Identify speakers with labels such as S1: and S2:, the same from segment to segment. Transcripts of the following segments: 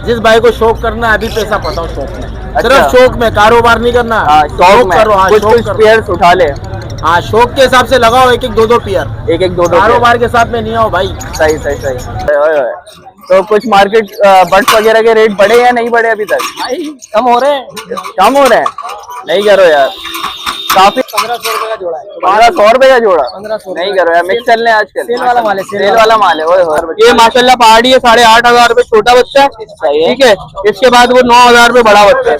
S1: जिस भाई को शौक करना है अभी पैसा फंसाओ शौक में।
S2: अच्छा।
S1: सिर्फ शौक में, कारोबार नहीं करना।
S2: शौक
S1: करो। हाँ,
S2: कुछ
S1: शौक
S2: कुछ
S1: करो।
S2: पेयर्स उठा ले।
S1: हाँ, शौक के हिसाब से लगाओ, एक एक दो दो पेयर।
S2: एक एक दो दो
S1: कारोबार के साथ में नहीं आओ भाई।
S2: सही सही सही। ओए ओए। तो कुछ मार्केट बर्ड्स वगैरह के रेट बढ़े या नहीं बढ़े अभी तक?
S1: भाई कम हो रहे हैं।
S2: कम हो रहे हैं? नहीं करो यार, काफी।
S1: 1500 रुपए का जोड़ा है।
S2: 1500 रुपए का जोड़ा?
S1: 1500
S2: नहीं करो यार, मिक्स चल रहे हैं आजकल।
S1: सेल वाला माल है,
S2: सेल वाला माल है। ओए होए।
S3: ये माशाल्लाह पहाड़ी है, 8,500 रुपए छोटा बच्चा है।
S2: सही है।
S3: ठीक है, इसके बाद वो 9,000 रुपए बड़ा बच्चा है।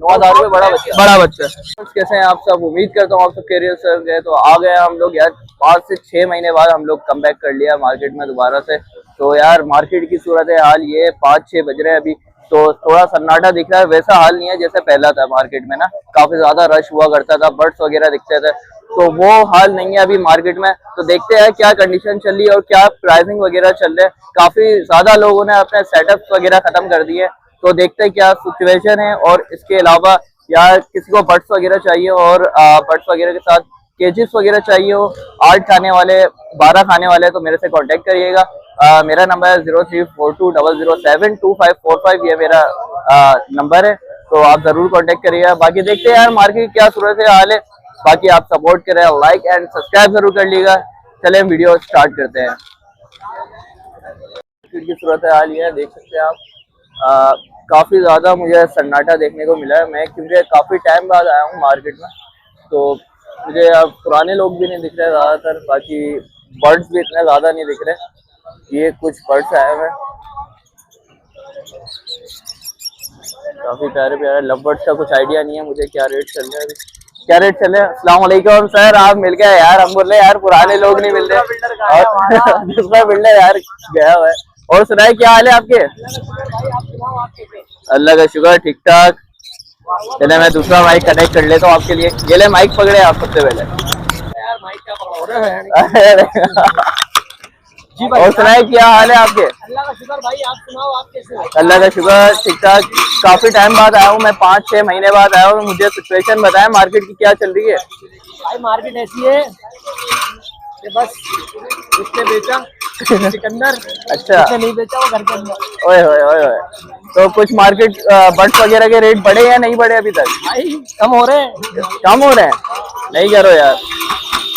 S2: 9,000 रुपए बड़ा बच्चा।
S3: बड़ा बच्चा।
S2: कैसे हैं आप सब? उम्मीद करता हूँ आप सब कैरियर से गए। तो आ गए हम लोग यार, 5 से 6 महीने बाद हम लोग कम बैक कर लिया मार्केट में दोबारा से। तो यार मार्केट की सूरत हाल ये 5-6 बज रहे हैं अभी, तो थोड़ा सन्नाटा दिख रहा है। वैसा हाल नहीं है जैसे पहला था मार्केट में ना, काफी ज्यादा रश हुआ करता था, बर्ड्स वगैरह दिखते थे। तो वो हाल नहीं है अभी मार्केट में। तो देखते हैं क्या कंडीशन चल रही है और क्या प्राइसिंग वगैरह चल रहे हैं। काफी ज्यादा लोगों ने अपने सेटअप्स वगैरह खत्म कर दिए। तो देखते हैं क्या सिचुएशन है। और इसके अलावा यार किसी को बर्ड्स वगैरह चाहिए और बर्ड्स वगैरह के साथ केजेस वगैरह चाहिए हो, 8 खाने वाले 12 खाने वाले, तो मेरे से कांटेक्ट करिएगा। मेरा नंबर है 0342007255। ये मेरा नंबर है, तो आप जरूर कांटेक्ट करिएगा। बाकी देखते हैं यार मार्केट क्या सूरत हाल है। बाकी आप सपोर्ट करें, लाइक एंड सब्सक्राइब जरूर कर लीजिएगा। चले वीडियो स्टार्ट करते हैं। मार्केट की सूरत हाल ये है, देख सकते हैं आप। काफी ज्यादा मुझे सन्नाटा देखने को मिला है। मैं क्योंकि काफी टाइम बाद आया हूँ मार्केट में, तो मुझे अब पुराने लोग भी नहीं दिख रहे ज्यादातर। बाकी बर्ड्स भी इतने ज्यादा नहीं दिख रहे। ये कुछ बर्ड्स आए हुए, काफी प्यारे प्यारे लव बर्ड्स का कुछ आइडिया नहीं है मुझे क्या रेट चल रहे हैं अभी। क्या रेट चले? अस्सलाम वालेकुम सर, आप मिल गए यार। हम बोल रहे यार पुराने लोग नहीं मिल रहे। दूसरा बिल्डर यार गया हुआ है। और सुनाए क्या हाल है आपके? अल्लाह का शुक्र, ठीक ठाक। चले मैं दूसरा माइक कनेक्ट कर लेता हूँ आपके लिए। ये ले माइक पकड़े आप सबसे पहले। जी भाई, और सुनाए क्या हाल है आपके?
S1: अल्लाह का शुक्र भाई, आप सुनाओ, आप कैसे हो?
S2: अल्लाह का शुक्र, ठीक ठाक। काफी टाइम बाद आया हूँ मैं, 5-6 महीने बाद आया हूँ। मुझे सिचुएशन बताएं मार्केट की क्या चल रही है।
S1: भाई मार्केट ऐसी है कि बस जिसने बेचा सिकंदर,
S2: अच्छा,
S1: जिसने नहीं बेचा वो घर के अंदर।
S2: ओए ओए ओए ओए। तो कुछ मार्केट बर्ड्स वगैरह के रेट बढ़े या नहीं बढ़े अभी तक?
S1: भाई कम हो रहे हैं।
S2: कम हो रहे हैं? नहीं करो यार,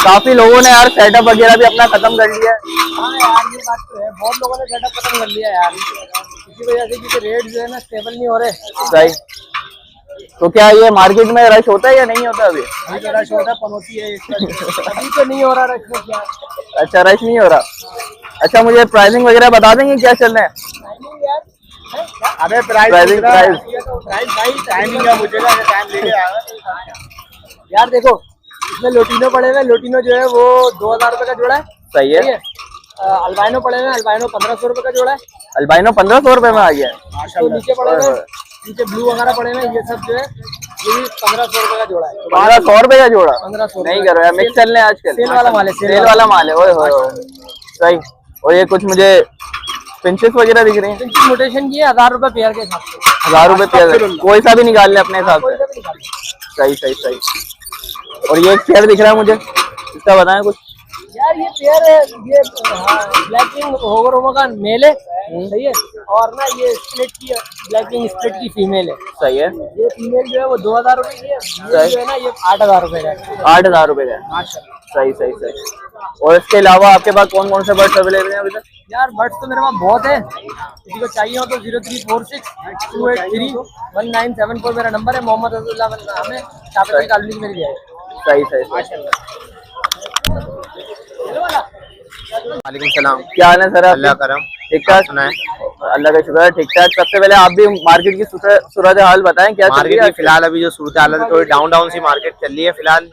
S2: काफी लोगों ने यार सेटअप वगैरह भी अपना खत्म कर लिया है।
S1: हाँ यार, ये बात तो है, बहुत लोगों ने सेटअप खत्म कर लिया यार, इसी वजह से, क्योंकि रेट जो है ना स्टेबल नहीं हो रहे।
S2: सही। तो क्या ये मार्केट में रश होता है या नहीं होता अभी?
S1: अभी तो रश होता पनौती है अभी तो नहीं हो रहा रश में क्या।
S2: अच्छा, रश नहीं हो रहा। अच्छा, मुझे प्राइसिंग वगैरह बता देंगे क्या चल रहे हैं?
S1: अबे
S2: प्राइसिंग प्राइस
S1: भाई टाइमिंग का मुझे टाइम लेके यार। देखो इसमें लोटिनो पड़े हुए, लोटिनो जो है वो 2,000 रुपए का जोड़ा है।
S2: सही है।
S1: अल्बाइनो पड़े हुए, अल्बाइनो 1500 रुपए का जोड़ा है।
S2: अल्बाइनो 1500 रुपए में आ गया।
S1: तो नीचे पड़े हुए, नीचे ब्लू वगैरह पड़े हुए, ये सब जो है ये भी 1500 रुपए का जोड़ा है।
S2: 1500 रुपए का जोड़ा?
S1: 1500
S2: नहीं करो यार, मिक्स चल रहे हैं आजकल।
S1: सेल वाला माल है,
S2: सेल वाला माल है। ओए होए। सही। और ये कुछ मुझे पिंचेस वगैरह दिख रही हैं।
S1: मोटेशन की 1000 रुपए पेयर के हिसाब से।
S2: 1000 रुपए पेयर? कोई सा भी निकाल ले अपने हिसाब से। सही सही सही। और ये एक पेयर दिख रहा है मुझे, इसका बताएं कुछ
S1: यार। ये पेयर है, ये ब्लैकिंग होगर होमो का मेल है, सही है। और ना ये स्प्लिट की ब्लैकिंग स्प्लिट की फीमेल है।
S2: सही है।
S1: ये फीमेल जो है वो 2,000 रुपए की है, ये जो है ना ये 8,000 रुपए का है।
S2: 8,000 रुपए का? सही सही सही। और इसके अलावा आपके पास कौन कौन से बर्ड्स अवेलेबल हैं अभी तक?
S1: यार बर्ड्स तो मेरे पास बहुत है, किसी को चाहिए हो तो 0346283197 मेरा नंबर है। मोहम्मद अब्दुल्ला नाम है, शाफी कॉलोनी में मिल जाएगा।
S2: सही सही सही।
S3: वालेकुम सलाम।
S2: क्या हाल है सर?
S3: अल्लाह करम।
S2: ठीक ठाक? अल्लाह का शुक्र है, ठीक ठाक। सबसे पहले आप भी मार्केट की सूरत हाल बताएं क्या चल रही
S3: मार्केट
S2: है
S3: की फिलहाल अभी जो सूरत हाल है थोड़ी डाउन डाउन सी मार्केट चल रही है फिलहाल।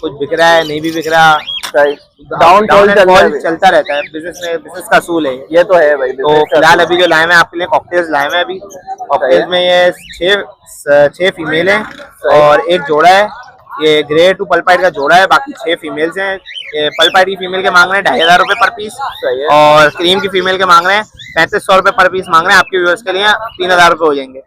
S3: कुछ बिक रहा है, नहीं भी बिक रहा।
S2: सही। डाउन
S3: चलता रहता है, बिजनेस में बिजनेस का असूल है
S2: ये तो है भाई।
S3: तो फिलहाल अभी जो लाए हैं आपके लिए कॉकटेल्स लाए हैं अभी। कॉकटेल्स में ये 6 फीमेल है और एक जोड़ा है। ये ग्रे टू पल्पाइट का जोड़ा है, बाकी 6 फीमेल्स हैं। पल्पाइट की फीमेल के मांग रहे हैं 2,500 रुपए पर पीस। और क्रीम की फीमेल के मांग रहे हैं 3500 रुपए पर पीस मांग रहे हैं। आपके व्यूअर्स के लिए 3,000 रुपए हो जाएंगे।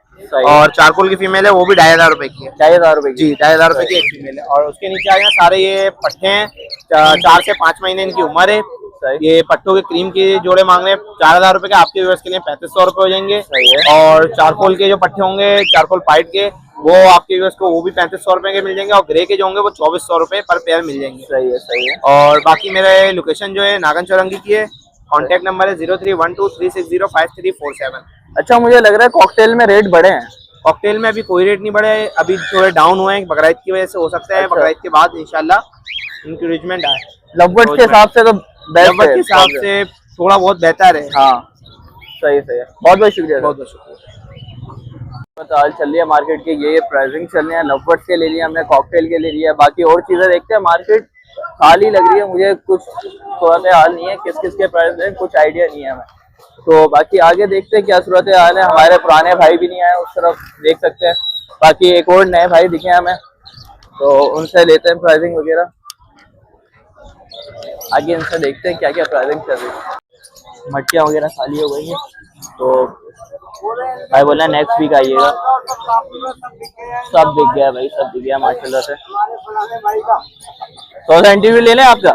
S3: और चारकोल की फीमेल है वो भी 2,500 रुपए की है।
S2: 2,500 रुपए
S3: जी, 2,500 रुपए की एक फीमेल है। और उसके नीचे आ गए सारे ये पट्टे हैं, 4 से 5 महीने इनकी उम्र है।
S2: सही।
S3: ये पट्टों के क्रीम के जोड़े मांग रहे हैं 4000 रुपए के, आपके व्यूअर्स के लिए 3500 रुपए हो जाएंगे।
S2: सही है।
S3: और चारकोल के जो पट्टे होंगे, चारकोल पाइट के, वो आपके व्यूअर्स को वो भी 3500 रुपए के मिल जाएंगे। और ग्रे के जो होंगे वो 2400 रुपए पर पेयर मिल जाएंगे।
S2: सही है, सही है।
S3: और बाकी मेरे लोकेशन जो है नागन चौरंगी की है। कॉन्टेक्ट नंबर है 0312360537।
S2: अच्छा, मुझे लग रहा है कॉकटेल में रेट बढ़े हैं।
S3: कॉकटेल में अभी कोई रेट नहीं बढ़े, अभी थोड़े डाउन हुए हैं बकरीद की वजह से, हो सकता है
S2: अच्छा।
S3: बकरीद के बाद इंशाल्लाह इंक्रीजमेंट आए।
S2: लवबर्ड के हिसाब से तो बेस्ट
S3: लवबर्ड
S2: है
S3: के हिसाब से थोड़ा बहुत बेहतर है।
S2: हाँ, सही सही है। बहुत बहुत शुक्रिया।
S3: बहुत बहुत शुक्रिया।
S2: आज चल रही है मार्केट की, ये प्राइसिंग चल रही है। लवबर्ड्स के ले लिया हमने, कॉकटेल के ले लिया, बाकी और चीजें देखते हैं। मार्केट खाली लग रही है, मुझे कुछ सूरत हाल नहीं है, किस किस के प्राइस है कुछ आइडिया नहीं है हमें। तो बाकी आगे देखते हैं क्या सूरत हाल है। हमारे पुराने भाई भी नहीं आए, उस तरफ देख सकते हैं। बाकी एक और नए भाई दिखे हमें, तो उनसे लेते हैं प्राइसिंग वगैरह। आगे इनसे देखते हैं क्या क्या प्राइसिंग चल रही है। मटकियाँ वगैरह खाली हो गई हैं, तो भाई बोला नेक्स्ट वीक आइएगा। सब बिक गया भाई, सब बिक गया माशाल्लाह से। तो इंटरव्यू ले लें आपका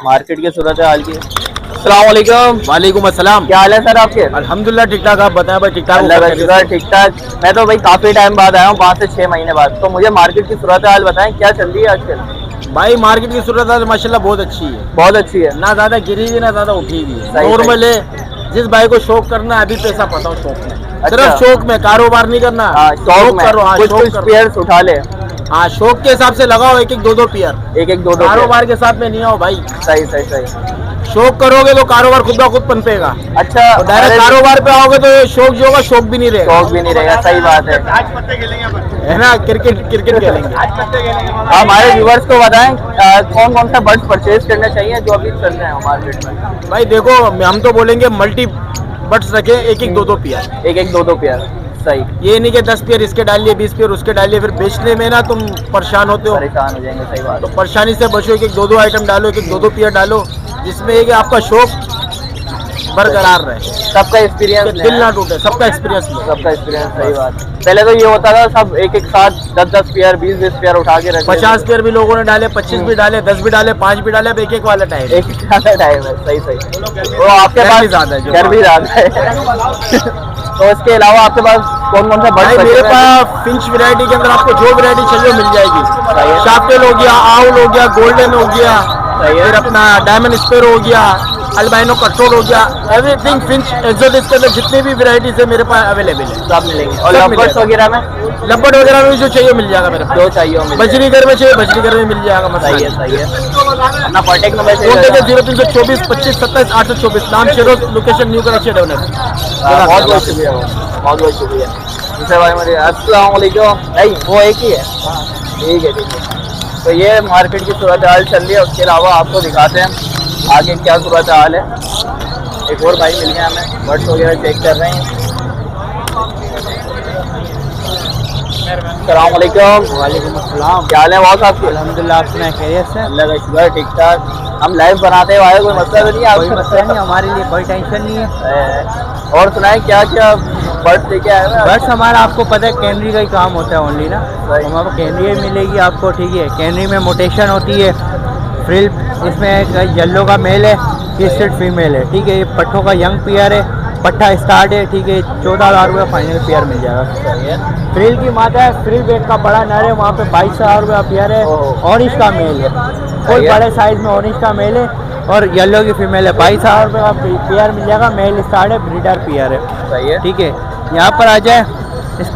S2: मार्केट के सूरत हाल की। अस्सलाम वालेकुम।
S3: वालेकुम अस्सलाम।
S2: क्या हाल है सर आपके?
S3: अल्हम्दुलिल्लाह ठीक ठाक। आप बताएं भाई? ठीक ठाक।
S2: अल्लाह का शुक्र, ठीक ठाक। मैं तो भाई काफी टाइम बाद आया हूँ, 5 से 6 महीने बाद। तो मुझे मार्केट की सूरत हाल बताएं, क्या चल रही है आजकल?
S3: भाई मार्केट की सूरत हाल माशाल्लाह बहुत अच्छी है,
S2: बहुत अच्छी है।
S3: ना ज्यादा गिरी हुई ना ज्यादा उठी हुई है,
S2: सही,
S3: नॉर्मल है। जिस भाई को शौक करना है, अभी पैसा फंसाओ शौक में,
S2: अच्छा।
S3: सिर्फ शौक में, कारोबार नहीं करना।
S2: हाँ, शौक में
S3: करो। हाँ,
S2: कुछ
S3: शौक
S2: कुछ
S3: करो।
S2: पेयर्स उठा ले।
S3: हाँ, शौक के हिसाब से लगाओ, एक एक दो दो पेयर।
S2: एक एक दो दो
S3: कारोबार के साथ में नहीं आओ भाई।
S2: सही सही सही।
S3: शौक करोगे तो कारोबार खुद ब खुद पनपेगा।
S2: अच्छा,
S3: डायरेक्ट
S2: अरे
S3: कारोबार पे आओगे तो ये शौक जो होगा शौक भी नहीं रहेगा।
S2: शौक भी नहीं रहेगा, सही बात है।
S3: है ना, क्रिकेट क्रिकेट खेलेंगे।
S2: हमारे व्यूवर्स को बताएं कौन कौन सा बर्ड्स परचेज करना चाहिए जो अभी चल रहे हैं मार्केट में।
S3: भाई देखो, हम तो बोलेंगे मल्टी बट्स रखें, एक एक दो दो पेयर।
S2: एक एक दो दो पेयर, सही।
S3: ये नहीं कि 10 पेयर इसके डालिए, 20 पेयर उसके डालिए, फिर बेचने में ना तुम परेशान होते हो।
S2: परेशान हो जाएंगे, सही बात
S3: तो
S2: है।
S3: परेशानी से बचो, एक एक दो दो आइटम डालो, एक एक दो दो पेयर डालो, जिसमें एक आपका शौक बरकरार रहे,
S2: सबका एक्सपीरियंस
S3: दिल ना टूटे, सबका एक्सपीरियंस लो।
S2: सबका एक्सपीरियंस, सही बात। पहले तो ये होता था सब एक एक साथ 10-10 पेयर 20-20 पेयर उठा के रखते
S3: 50 पेयर भी लोगों ने डाले, 25 भी डाले, 10 भी डाले, 5 भी डाले। अब एक एक वाला टाइम,
S2: एक ज्यादा टाइम है, सही सही। तो आपके
S3: घर
S2: पास
S3: भी ज्यादा है जो
S2: घर भी ज्यादा है। तो इसके अलावा आपके पास कौन कौन सा
S3: भाई
S2: बर्ड?
S3: मेरे पास फिंच वैरायटी के अंदर आपको जो वैरायटी चाहिए मिल जाएगी। शार्पटेल हो गया, आउल हो गया, गोल्डन हो गया, फिर अपना डायमंड स्पेयर हो गया, अल्बाइनो कटोर हो गया, एवरीथिंग फिंच एक्सोटिक के अंदर जितने भी वैरायटीज है मेरे पास अवेलेबल है,
S2: सब मिलेंगे। और
S3: सब
S2: लवबर्ड्स
S3: मिलेगा।
S2: वगैरह में
S3: लब्बड़ वगैरह में जो चाहिए मिल जाएगा मेरे पास।
S2: जो चाहिए वो मिल जाएगा।
S3: बजरीगर में चाहिए, बजरीगर में मिल जाएगा।
S2: सही है, सही है। अपना कॉन्टेक्ट नंबर
S3: फोन पे 0324 25 27 824। नाम Sheroz, location new Karachi develop.
S2: बहुत बहुत शुक्रिया, बहुत बहुत शुक्रिया। दूसरे भाई मेरे अस्सलाम वालेकुम। नहीं, वो एक ही है। ठीक है, ठीक है। तो ये मार्केट की सूरत हाल चल रही है, उसके अलावा आपको दिखाते हैं आगे क्या सूरत हाल है। एक और भाई मिल गया हमें, बर्ड्स वगैरह चेक कर रहे हैं। अस्सलाम वालेकुम।
S3: वालेकुम अस्सलाम।
S2: क्या हाल है बहुत आपके?
S3: अल्हम्दुलिल्लाह, आप सुनाए खैरियत से?
S2: अल्लाह का शुक्र, ठीक ठाक। हम लाइव बनाते हुए आए, कोई मसला तो नहीं है
S3: कोई
S2: आपको?
S3: मसला नहीं, हमारे लिए कोई टेंशन नहीं है।
S2: और सुनाए क्या क्या बर्ड्स लेके आए हैं?
S3: बस हमारा आपको पता है कैनरी का ही काम होता है ओनली ना, हमारे कैनरी मिलेगी आपको। ठीक है, कैनरी में मोटेशन होती है, फ्रिल इसमें येलो का मेल है, किस्टेड फीमेल है। ठीक है, ये पट्ठों का यंग पेयर है, पट्ठा स्टार्ट है। ठीक है, 14,000 रुपये फाइनल पेयर मिल जाएगा। फ्रिल की माता है, फ्रिल बेट का बड़ा नर है, वहाँ पे 22,000 रुपये पेयर है। ऑरेंज का मेल है, फुल बड़े साइज में ऑरेंज का मेल है, और येलो की फीमेल है। 22,000 रुपये का पेयर मिल जाएगा। मेल स्टार्ट है, ब्रीडर पेयर है।
S2: सही है।
S3: ठीक है, यहाँ पर आ जाए,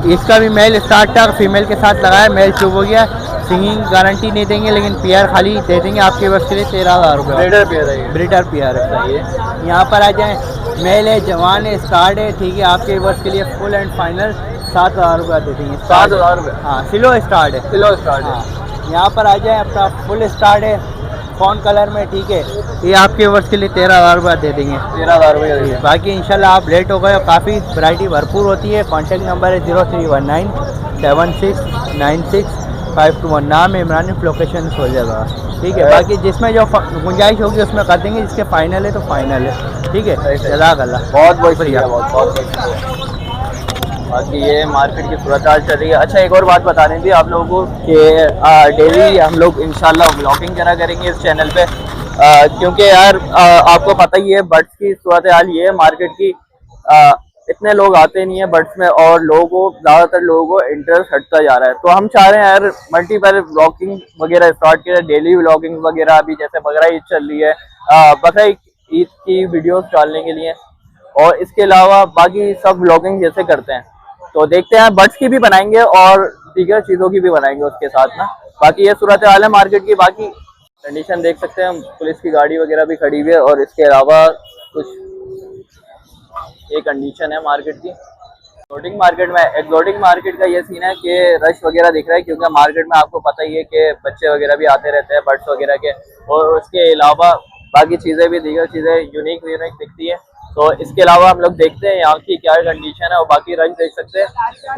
S3: इसका भी मेल स्टार्ट था, फीमेल के साथ लगाया, मेल चुप हो गया। सिंगिंग गारंटी नहीं देंगे, लेकिन पेयर खाली दे देंगे आपके बस के लिए 13,000 रुपये।
S2: ब्रीडर पेयर है ये।
S3: ब्रीडर पेयर है।
S2: सही है।
S3: यहाँ पर आ जाए, मेल है, जवान है, स्टार्ट है। ठीक है, आपके बस के लिए फुल एंड फाइनल 7,000 रुपये दे देंगे।
S2: 7,000 रुपये?
S3: हाँ, सिलो स्टार्ट है।
S2: किलो स्टार्ट है।
S3: हाँ, यहाँ पर आ जाए, अपना फुल स्टार्ट है, कौन कलर में। ठीक है, ये आपके वर्ष के लिए 13,000 रुपये दे देंगे।
S2: 13,000 रुपये।
S3: बाकी इंशाल्लाह आप लेट हो गए और काफ़ी वैरायटी भरपूर होती है। कॉन्टैक्ट नंबर है 0319 7696 नाम है इमरान, लोकेशन हो जाएगा। ठीक है, बाकी जिसमें जो गुंजाइश होगी उसमें कर देंगे, जिसके फाइनल है तो फाइनल है। ठीक है, जज़ाकल्लाह।
S2: बहुत बहुत शुक्रिया, बहुत बहुत शुक्रिया। बाकी ये मार्केट की सूरत हाल चल रही है। अच्छा, एक और बात बता रही थी आप लोगों को कि डेली हम लोग इंशाल्लाह व्लॉगिंग करा करेंगे इस चैनल पे, क्योंकि यार आपको पता ही है बर्ड्स की सूरत हाल ये है मार्केट की, इतने लोग आते नहीं है बर्ड्स में और लोगों को ज़्यादातर लोगों को इंटरेस्ट हटता जा रहा है। तो हम चाह रहे हैं यार मल्टीपल व्लॉगिंग वगैरह स्टार्ट करें, डेली व्लॉगिंग वगैरह। अभी जैसे बकरा ईद चल रही है, बकरा ईद की वीडियोस डालने के लिए, और इसके अलावा बाकी सब व्लॉगिंग जैसे करते हैं। तो देखते हैं, बर्ड्स की भी बनाएंगे और दीगर चीज़ों की भी बनाएंगे उसके साथ ना। बाकी ये सूरत हाल है मार्केट की। बाकी कंडीशन देख सकते हैं, पुलिस की गाड़ी वगैरह भी खड़ी हुई है, और इसके अलावा कुछ ये कंडीशन है मार्केट की। एक्सोटिक मार्केट का ये सीन है कि रश वगैरह दिख रहा है, क्योंकि मार्केट में आपको पता ही है कि बच्चे वगैरह भी आते रहते हैं बर्ड्स वगैरह के, और उसके अलावा बाकी चीज़ें भी, दीगर चीज़ें यूनिक दिखती है। तो इसके अलावा हम लोग देखते हैं यहाँ की क्या कंडीशन है, और बाकी रश देख सकते हैं,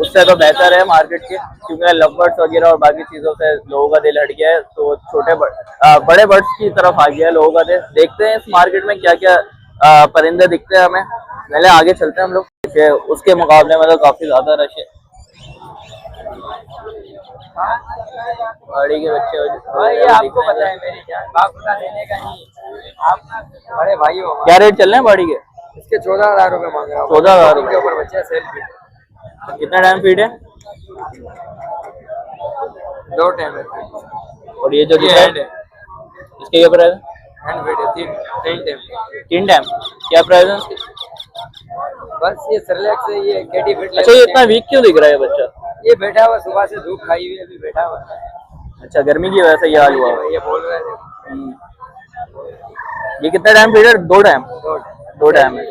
S2: उससे तो बेहतर है मार्केट के, क्योंकि लव बर्ड्स वगैरह और बाकी चीज़ों से लोगों का दिल हट गया है। तो बड़े बर्ड्स की तरफ आ गया है लोगों का दिल। देखते हैं इस मार्केट में क्या क्या परिंदे दिखते हैं हमें। पहले आगे चलते हैं हम लोग, उसके मुकाबले में तो काफी ज्यादा रश है। गाड़ी के बच्चे
S1: ये आपको पता है मेरी जान, बाप का लेने का नहीं, आप बड़े भाई हो।
S2: क्या रेट चल रहे हैं बाड़ी के?
S1: इसके 14,000 रुपए मांग रहा हूँ।
S2: 14,000 रुपए
S1: के ऊपर बच्चे सेल फीड।
S2: कितना टाइम फीड है?
S1: 2 टाइम है।
S2: और ये जो
S1: हैंड है,
S2: इसके क्या प्राइस है?
S1: हैंड फीड है, 3 टाइम।
S2: 3 टाइम क्या प्राइस है इसके?
S1: बस ये सरलेक्स है, ये केटी फीड।
S2: अच्छा, ये इतना वीक क्यों दिख रहा है बच्चा?
S1: ये बैठा हुआ, सुबह से धूप खाई हुई है, अभी बैठा हुआ।
S2: अच्छा, गर्मी की वजह से ये हाल हुआ है।
S1: ये बोल रहे थे।
S2: ये कितना टाइम फीड है? 2 टाइम। 2 टाइम है,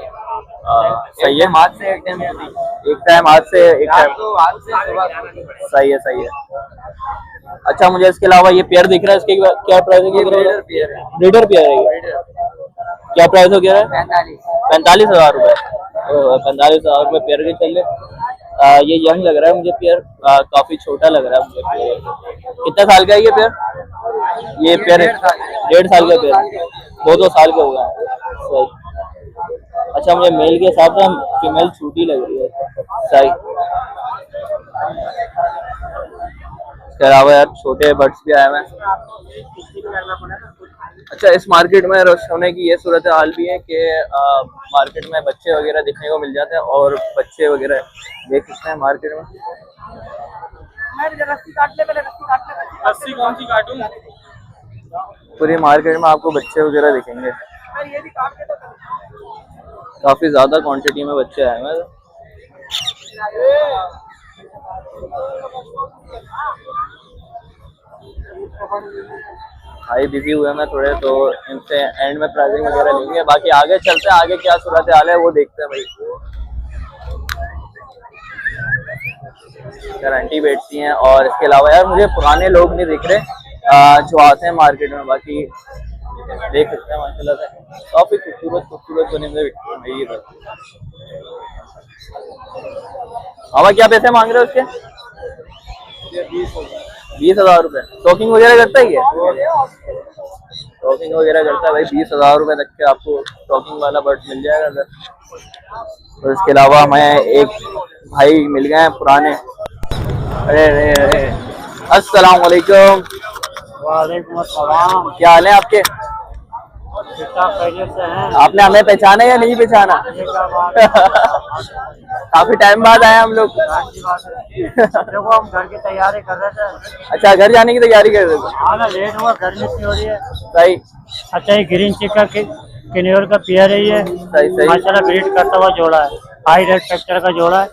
S2: सही है।
S1: हाथ से एक टाइम,
S2: एक टाइम हाथ से, एक टाइम
S1: तो हाथ से सुबह।
S2: सही है, सही है। अच्छा, मुझे इसके अलावा ये पेयर दिख रहा है, इसके क्या प्राइस है?
S1: ब्रीडर पेयर है।
S2: ब्रीडर पेयर है, क्या प्राइस हो गया? 45,000 रुपए। 45,000 रुपए पेयर के चल रहे। ये यंग लग रहा है मुझे पेयर, काफी छोटा लग रहा है मुझे पेयर। कितना साल का है ये पेयर? ये पेयर 1.5 साल का पेयर, 2 साल के हो गए हैं। सही। अच्छा, मुझे मेल के हिसाब से फीमेल छोटी लग रही है। सही। इसके अलावा यार छोटे बर्ड्स भी आए हुए हैं। अच्छा, इस मार्केट में रश होने की ये सूरत हाल भी है कि मार्केट में बच्चे वगैरह दिखने को मिल जाते हैं, और बच्चे वगैरह देख सकते हैं मार्केट में।
S1: रस्सी कौन सी काटूं?
S2: पूरी मार्केट में आपको बच्चे वगैरह दिखेंगे, काफी ज्यादा क्वांटिटी में बच्चे आए हैं। भाई बिजी हुए मैं थोड़े, तो इनसे एंड में प्राइसिंग वगैरह लेंगे। बाकी आगे चलते हैं, आगे क्या सूरत हाल है वो देखते हैं भाई। गारंटी बैठती हैं, और इसके अलावा यार मुझे पुराने लोग नहीं दिख रहे जो आते हैं मार्केट में। बाकी देख सकते हैं माशाल्लाह से काफी खूबसूरत परिंदे बिकते हैं भाई इधर। हवा क्या पैसे मांग रहे हो उसके? 20,000 रुपए। टॉकिंग वगैरह करता ही है? टॉकिंग वगैरह करता है भाई। 20,000 रुपए तक के आपको टॉकिंग वाला बर्ड मिल जाएगा इधर। और इसके अलावा हमें एक भाई मिल गए हैं पुराने। अरे अस्सलाम वालेकुम।
S1: वालेकुम अस्सलाम।
S2: क्या हाल है आपके?
S1: खैरियत से हैं?
S2: आपने हमें पहचाना या नहीं पहचाना? काफी टाइम बाद आए हम लोग।
S1: देखो, हम घर की तैयारी कर रहे थे।
S2: अच्छा, घर जाने की तैयारी कर रहे थे?
S1: हाँ ना, लेट हुआ, गर्मी इतनी हो रही है।
S2: सही।
S1: अच्छा, ये ग्रीन चिक का किन्योर का पेयर है, ये
S2: सही।
S1: माशाल्लाह ब्रीड करता हुआ जोड़ा है, हाई रेड फैक्टर का जोड़ा है।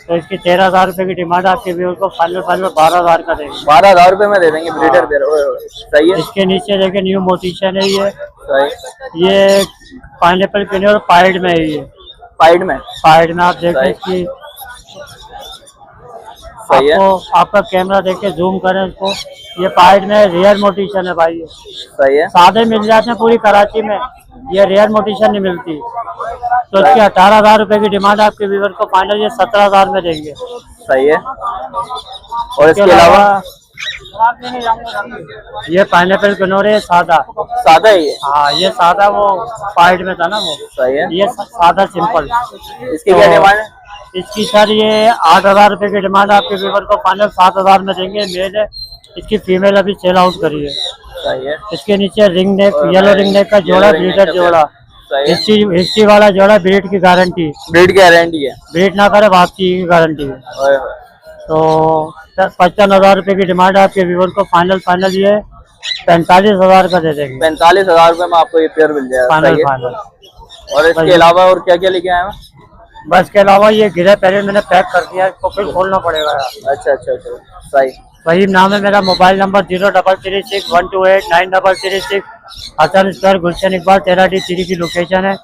S1: तो इसकी 13,000 रुपए की डिमांड आपके व्यूअर को फाइनल 12,000 का देंगे।
S2: 12,000 रुपए में दे देंगे ब्रीडर पेयर। सही है।
S1: इसके नीचे देखिए न्यू मोटिशन है ये।
S2: सही।
S1: ये पाइनएप्पल किन्योर पाइड में है, ये
S2: पाइड में
S1: आप देखें इसकी।
S2: सही है।
S1: आपका कैमरा देखे जूम करें इसको, ये पाइड में रेयर मोटिशन है भाई।
S2: सही है।
S1: सादे मिल जाते हैं पूरी कराची में, ये रेयर मोटिशन नहीं मिलती। तो इसकी 18,000 रुपए की डिमांड आपके व्यूअर को फाइनल ये 17,000 में देंगे।
S2: सही है। और इसके अलावा
S1: ये पाइनएप्पल किन्योर है, सादा
S2: है ये?
S1: हाँ, ये सादा वो पाइड में था ना वो।
S2: सही है।
S1: ये सादा सिंपल।
S2: इसकी क्या डिमांड है?
S4: इसकी सर ये 8,000 रुपये की डिमांड है, आपके व्यूवर को फाइनल 7,000 में देंगे। मेल है, इसकी फीमेल अभी सेल आउट करी है।
S2: सही है।
S4: इसके नीचे ring neck, yellow ring neck का जोड़ा, ब्रीडर जोड़ा, हिस्ट्री वाला जोड़ा, ब्रीड की गारंटी,
S2: ब्रीड गारंटी है,
S4: ब्रीड ना करे वापसी की गारंटी है।
S2: ओए होए।
S4: तो 55,000 रुपये की डिमांड है, आपके व्यूवर को फाइनल ये 45,000 का दे देंगे।
S2: 45,000 रुपए में आपको ये पेयर मिल जाएगा।
S4: फाइनल
S2: सही है।
S4: फाइनल।
S2: और इसके अलावा और क्या क्या लेके आए हैं?
S4: बस के अलावा ये गिरे पहले मैंने पैक कर दिया है, इसको फिर खोलना पड़ेगा यार।
S2: अच्छा अच्छा अच्छा, सही।
S4: वही नाम है मेरा। Mobile number 0336128336। हसन स्क्वायर, गुलशन इकबाल, 13D3 की लोकेशन है।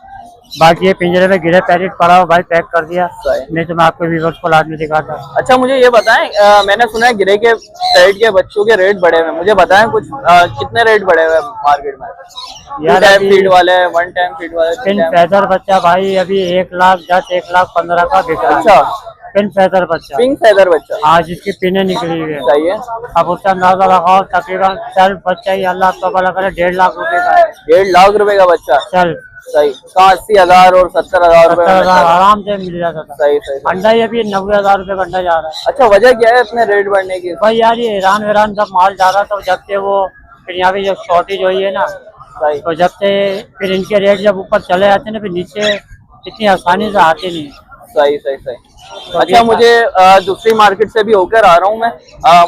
S4: बाकी ये पिंजरे में गिरे पैरेट पड़ा हुआ, भाई पैक कर दिया, नहीं तो मैं आपको व्यूअर्स को लाद में दिखाता।
S2: अच्छा मुझे ये बताएं, मैंने सुना है गिरे के पैरेट के बच्चों के रेट बढ़े हुए हैं, मुझे बताएं कुछ कितने रेट बढ़े हुए हैं मार्केट में?
S4: यार
S2: 2 टाइम फीड वाले, 1 टाइम फीड वाले,
S4: पिन फेदर बच्चा भाई अभी 1,10,000 1,15,000 का बिक रहा है।
S2: अच्छा,
S4: पिन फेदर बच्चा,
S2: पिंक फेदर बच्चा,
S4: हाँ जिसकी पिने निकली हुई है।
S2: सही है।
S4: अब उसका अंदाजा लगाओ, तकरीबन सेल्फ बच्चा ही अल्लाह तबाला करे 1.5 लाख रुपए का है।
S2: 1.5 लाख रुपए का बच्चा,
S4: सेल्फ
S2: सही। कहाँ 80,000 और 70,000 रुपए में
S4: 70,000 आराम से मिल जाता था।
S2: सही सही।
S4: अंडा ही अभी 90,000 रुपए का अंडा जा रहा है।
S2: अच्छा, वजह क्या है इतने रेट बढ़ने की?
S4: भाई यार ये ईरान वीरान जब माल जा रहा था, जब से वो फिर यहाँ पे जब शॉर्टेज हुई है ना,
S2: सही।
S4: तो जब से फिर इनके रेट जब ऊपर चले जाते हैं ना, फिर नीचे इतनी आसानी से आते नहीं।
S2: सही सही सही।
S4: तो
S2: अच्छा मुझे दूसरी मार्केट से भी होकर आ रहा हूँ मैं,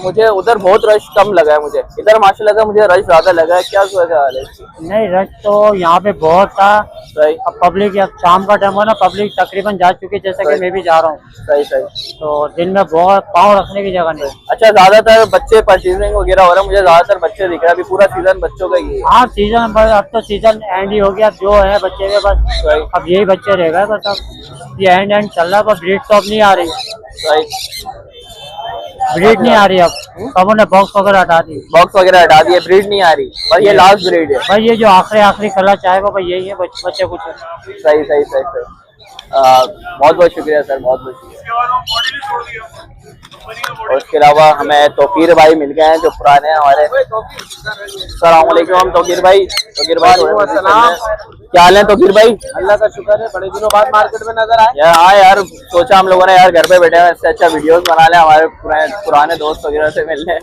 S2: मुझे उधर बहुत रश कम लगा है, मुझे इधर माशाल्लाह से मुझे रश ज्यादा लगा है, क्या हाल है?
S4: नहीं रश तो यहाँ पे बहुत था।
S2: सही।
S4: अब पब्लिक, अब शाम का टाइम हो ना, पब्लिक तकरीबन जा चुकी है, जैसे कि मैं भी जा रहा हूँ।
S2: सही सही।
S4: तो दिन में बहुत पाँव रखने की जगह नहीं।
S2: अच्छा, ज्यादातर बच्चे परचेजिंग वगैरह हो रहा है, मुझे ज्यादातर बच्चे दिख रहे हैं, अभी पूरा सीजन बच्चों का ही है।
S4: हाँ सीजन, बस अब तो सीजन एंड ही हो गया, अब जो है बच्चे के बस अब यही बच्चे रह गए बस। अब ये एंड चल रहा है, बस ब्रीड तो अब नहीं आ रही,
S2: सही।
S4: ब्रीड नहीं आ रही अब उन्होंने बॉक्स वगैरह हटा दी,
S2: बॉक्स वगैरह हटा दिए, ब्रीड नहीं आ रही, पर ये लास्ट ब्रीड है
S4: भाई। ये जो आखिरी कलर चाहेगा भाई यही है, बच्चे कुछ।
S2: सही सही सही सही। बहुत बहुत शुक्रिया सर, बहुत बहुत शुक्रिया। और उसके अलावा हमें तौकीर भाई मिल गए हैं जो पुराने हमारे। अस्सलाम वालेकुम तौकीर भाई। तौकीर भाई क्या हाल है तौकीर भाई?
S3: अल्लाह का शुक्र है, बड़े दिनों बाद मार्केट में नजर आए।
S2: यार हाँ यार, सोचा हम लोगों ने यार घर पे बैठे हैं, इससे अच्छा वीडियोस बना ले, हमारे पुराने दोस्त वगैरह से मिल ले।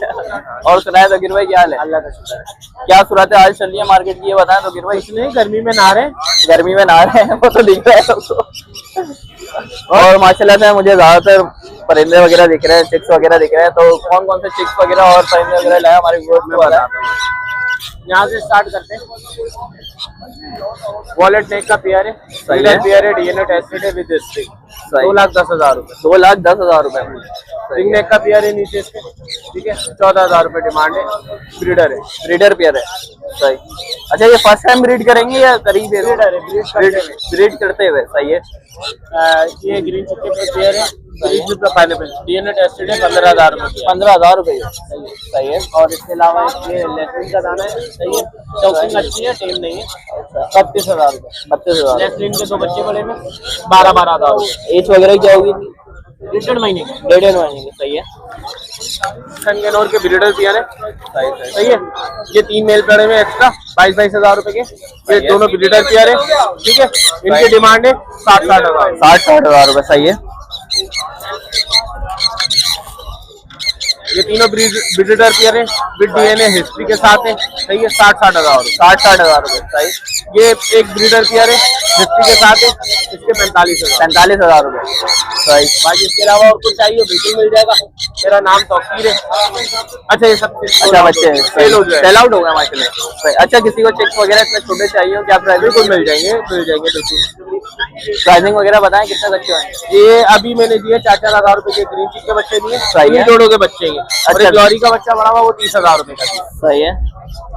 S2: और सुनाए तौकीर भाई क्या हाल है?
S3: अल्लाह का शुक्र है।
S2: क्या सूरत हाल चल रही है मार्केट की, ये बताएं तौकीर भाई।
S3: नहीं, गर्मी में नहा रहे,
S2: गर्मी में नहा रहे हैं, वो तो दिख रहा है सबको। और माशाल्लाह से मुझे ज्यादातर परिंदे वगैरह दिख रहे हैं, चिक्स वगैरह दिख रहे हैं, तो कौन कौन से चिक्स वगैरह और परिंदे वगैरह लाए हमारे व्यूअर्स को बताएं।
S3: यहाँ से स्टार्ट करते हैं। वॉलेट नेक का पेयर है,
S2: सही है।
S3: पेयर है, डीएनए टेस्टेड है विद स्ट्रिंग, 2,10,000 रुपए।
S2: 2,10,000 रुपए।
S3: रिंग नेक का पेयर है नीचे इसके, ठीक है, 14,000 रुपए डिमांड है। ब्रीडर है,
S2: ब्रीडर पेयर है, सही। अच्छा ये फर्स्ट टाइम ब्रीड करेंगे या करीब
S3: ब्रीडर है,
S2: ब्रीड करते हुए? सही है।
S3: ये ग्रीन चिक्के का पेयर है, पाइनएप्पल, डीएनए टेस्टेड है, 15,000 रुपए।
S2: 15,000 रुपए, सही है।
S3: और इसके अलावा ये लेसलिन का दाना है, सही है, चौकिंग अच्छी है, टेम नहीं है, 32,000 रुपए।
S2: 32,000।
S3: लेसलिन के 2 बच्चे बड़े में 12,000 रुपए।
S2: एज वगैरह क्या होगी?
S3: 1.5 महीने के,
S2: 1.5 महीने की, सही है।
S3: कंगेनोर के ब्रीडर पेयर है, सही है। ये 3 मेल पेड़े में एक्स्ट्रा 22,000 रुपए के, ये दोनों ब्रीडर पेयर है, ठीक है। इनकी डिमांड है 60,000
S2: 60,000 रुपए, सही है।
S3: ये तीनों ब्रीडर पेयर है विद डीएनए हिस्ट्री के साथ है, सही है, 60,000
S2: रुपए, सही।
S3: ये एक ब्रीडर पेयर है हिस्ट्री के साथ है, इसके
S2: 45,000 रुपए, सही।
S3: बाकी इसके अलावा और कुछ चाहिए बिल्कुल मिल जाएगा। मेरा नाम तौकीर है। अच्छा ये सब
S2: अच्छा बच्चे
S3: सेल हो जाए,
S2: सेल आउट हो गया माशाल्लाह। अच्छा किसी को चेक वगैरह इतने छोटे चाहिए हो, क्या प्राइस?
S3: बिल्कुल मिल जाएंगे बिल्कुल।
S2: प्राइसिंग वगैरह बताएं कितने बच्चे हैं?
S3: ये अभी मैंने दिए 4,000 रुपए के ग्रीन चिक के बच्चे दिए,
S2: सही है।
S3: जोड़ों के बच्चे हैं। और
S2: अच्छा।
S3: ग्लोरी का बच्चा बड़ा हुआ वो 30,000 रुपए का दिया,
S2: सही है।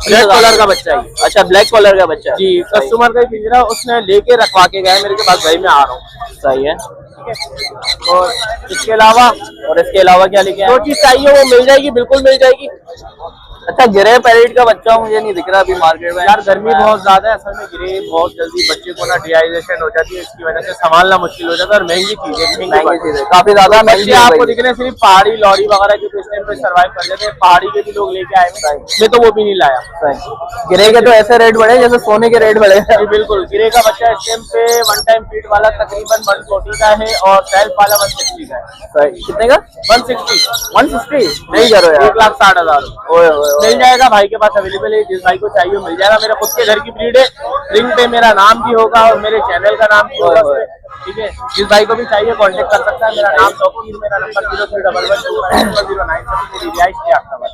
S3: ब्लैक कलर का बच्चा है।
S2: अच्छा ब्लैक कलर का बच्चा
S3: जी, कस्टमर का ही पिंजरा उसने लेके रखवा के गया मेरे के पास, भाई मैं आ रहा हूँ,
S2: सही है।
S3: और इसके अलावा
S2: क्या लेके आए?
S3: जो चीज चाहिए वो मिल जाएगी, बिल्कुल मिल जाएगी।
S2: अच्छा ग्रे पैरेट का बच्चा मुझे नहीं दिख रहा अभी मार्केट में।
S3: यार गर्मी बहुत ज्यादा है असल में, ग्रे बहुत जल्दी बच्चे को ना डिहाइड्रेशन हो जाती है, इसकी वजह से संभालना मुश्किल हो जाता है और महंगी चीज है,
S2: महंगी चीज है, काफी ज्यादा महंगी
S3: बच्चे
S2: है
S3: आपको
S2: भाई।
S3: दिख रहे हैं सिर्फ पहाड़ी लॉरी वगैरह के तो इस टाइम पे सर्वाइव कर जाते हैं, पहाड़ी के भी लोग लेके आए हैं, मैं तो वो भी नहीं लाया।
S2: सही। ग्रे के तो ऐसे रेट बढ़े जैसे सोने के रेट बढ़े।
S3: जी बिल्कुल, गिरे का बच्चा इस टाइम पे वन टाइम फीड वाला तकरीबन 140 का है और सेल्फ वाला 160 का है।
S2: सही। कितने का?
S3: 160
S2: नहीं करो यार।
S3: 1,60,000
S2: ओए ओए ओए।
S3: मिल जाएगा भाई के पास अवेलेबल है, जिस भाई को चाहिए मिल जाएगा। मेरे खुद के घर की ब्रीड है, रिंग पे मेरा नाम भी होगा और मेरे चैनल का नाम भी होगा उसपे, ठीक है। जिस भाई को भी चाहिए कांटेक्ट कर सकता है, मेरा नाम तौकीर, मेरा नंबर 0311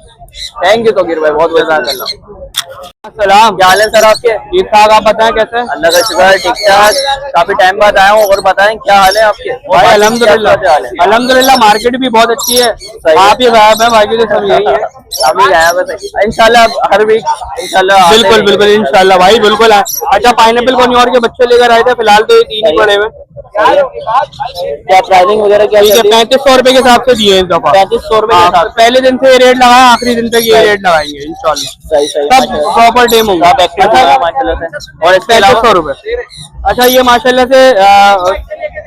S2: थैंक यू तौकीर भाई, बहुत बहुत
S3: सलाम।
S2: क्या हाल है सर आपके?
S3: ठीक ठाक, आप बताएं कैसे?
S2: अल्लाह का शुक्र है, ठीक ठाक। काफी टाइम बाद आया हूँ, और बताएं क्या हाल है आपके?
S3: भाई अल्हम्दुलिल्लाह,
S2: क्या हाल है?
S3: अल्हम्दुलिल्लाह मार्केट भी बहुत अच्छी है।
S2: सही है।
S3: आप ही गायब है, बाकी तो सब यही है।
S2: अभी आया बस इंशाल्लाह हर वीक इंशाल्लाह।
S3: बिल्कुल बिल्कुल इंशाल्लाह भाई, बिल्कुल है। अच्छा पाइनएप्पल कोनियोर के बच्चे लेकर आए थे, फिलहाल तो ये 3 ही पड़े हुए।
S2: क्या प्राइसिंग वगैरह क्या?
S3: 3500 रुपए के हिसाब से दिए इस दफा।
S2: 3500 रुपए के साथ।
S3: पहले दिन से ये रेट लगाया, आखिरी दिन तक ये रेट लगाएंगे इंशाल्लाह।
S2: सही सही।
S3: सब प्रॉपर टेम होगा।
S2: आप एक्टिव होगा माशाल्लाह से। और इसके अलावा
S3: 3500 रुपए। अच्छा ये माशाल्लाह से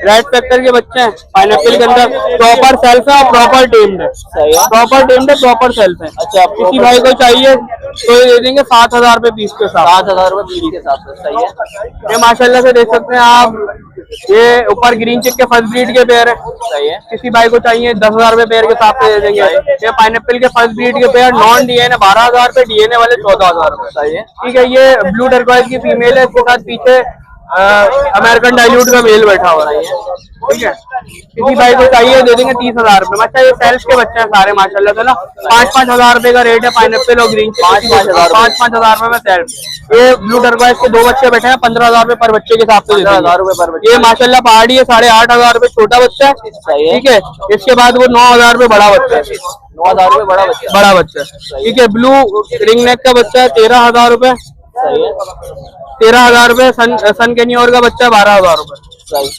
S3: रेड फैक्टर के बच्चे हैं, पाइनएप्पल के अंदर प्रॉपर सेल्फ है और प्रॉपर टेम्ड है।
S2: सही है।
S3: प्रॉपर टेम्ड है, प्रॉपर सेल्फ है।
S2: अच्छा,
S3: किसी भाई को चाहिए तो ये दे देंगे 7,000 रुपए पीस के साथ।
S2: 7,000 रुपए पीस के साथ। सही है।
S3: ये माशाल्लाह से देख सकते हैं आप, ये ऊपर ग्रीन चिक के फर्स्ट ब्रीड के पेयर है।
S2: सही है।
S3: किसी भाई को चाहिए 10,000 रुपए पेयर के साथ दे देंगे। ये पाइनएप्पल के फर्स्ट ब्रीड के पेयर नॉन डीएनए 12,000 रुपए, डीएनए वाले 14,000 रुपए।
S2: सही है।
S3: ठीक है। ये ब्लू टर्कोइज की फीमेल है, इसके साथ पीछे अमेरिकन डाइल्यूट का मेल बैठा हुआ है। ठीक है। किसी भाई को चाहिए दे देंगे 30,000 रुपए। अच्छा ये सेल्स के बच्चे हैं सारे माशाल्लाह से ना। 5-5 हजार रुपए का रेट है पाइनएप्पल और ग्रीन। 5-5 हजार रुपए में सेल्फ। ये ब्लू टर्कोइज के 2 बच्चे बैठे हैं, 15,000 रुपए पर बच्चे के हिसाब से।
S2: 15,000 रुपए पर बच्चे।
S3: ये माशाल्लाह पहाड़ी है, 8,500 रुपए छोटा बच्चा है।
S2: सही है।
S3: ठीक है। इसके बाद वो 9,000 रुपए बड़ा बच्चा है।
S2: 9,000 रुपए बड़ा बच्चा।
S3: बड़ा बच्चा। ठीक है। ब्लू रिंग नेक का बच्चा है, 13,000 रुपए।
S2: सही है।
S3: 13,000 रुपए। सन कैनियोर का बच्चा 12,000 रुपए।
S2: सही।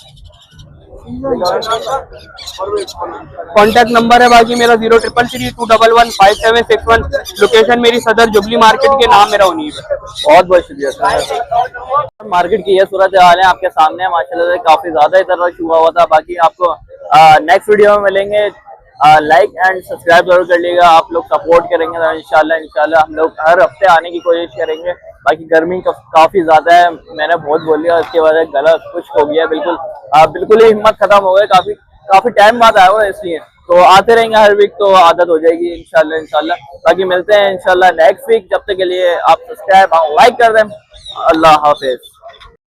S3: कॉन्टैक्ट नंबर है बाकी मेरा 0333211761। लोकेशन मेरी सदर जुबली मार्केट के नाम मेरा उन्हीं है।
S2: बहुत बहुत शुक्रिया। मार्केट की ये सूरत हाल है आपके सामने माशाल्लाह से, काफी ज्यादा इधर रश हुआ हुआ था। बाकी आपको नेक्स्ट वीडियो में मिलेंगे। लाइक एंड सब्सक्राइब जरूर कर लीजिएगा, आप लोग सपोर्ट करेंगे तो इंशाल्लाह हम लोग हर हफ्ते आने की कोशिश करेंगे। बाकी गर्मी काफी ज्यादा है, मैंने बहुत बोल लिया, इसके वजह से गला खुश्क हो गया, बिल्कुल ही हिम्मत खत्म हो गई। काफी टाइम बाद आया हुआ है, इसलिए तो आते रहेंगे हर वीक, तो आदत हो जाएगी इंशाल्लाह। बाकी मिलते हैं इंशाल्लाह नेक्स्ट वीक। जब तक के लिए आप सब्सक्राइब लाइक कर दें। अल्लाह हाफिज।